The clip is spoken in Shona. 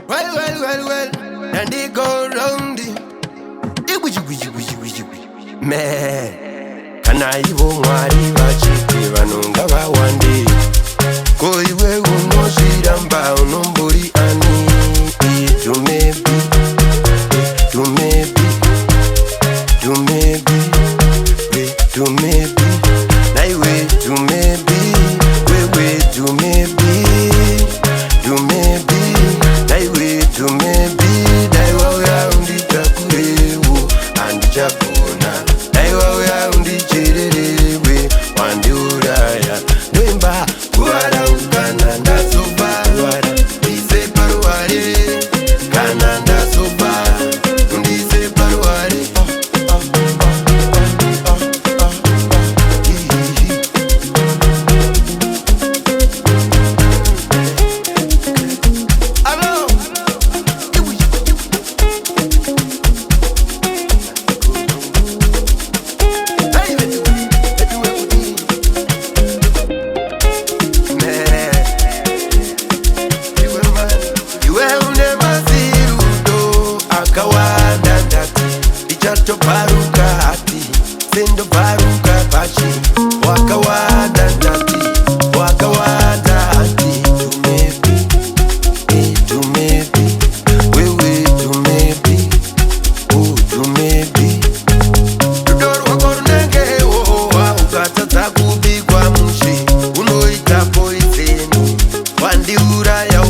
Well, and they go round it. Man, can I even worry about you? Vanunga ba one day. Go iwe uno shiramba unombori ani. To maybe, to maybe, to maybe, to maybe. Now wait to maybe, wait to maybe, to maybe. Now wait to maybe. Daiwa undi takurewo andi chapona. Daiwa undi cherere wandi uraya. Noimba kuwara ukana ndasoba. Ndise paruware kana ndasoba. Ndise paruware. Baruka hati, sendo baruka bashi. Waka wada nati, waka wada hati. To maybe, we to maybe, oh to maybe. Tudor wakornenge oh ukata takubi kwa mushi. Unoita poiseni, wandi uraya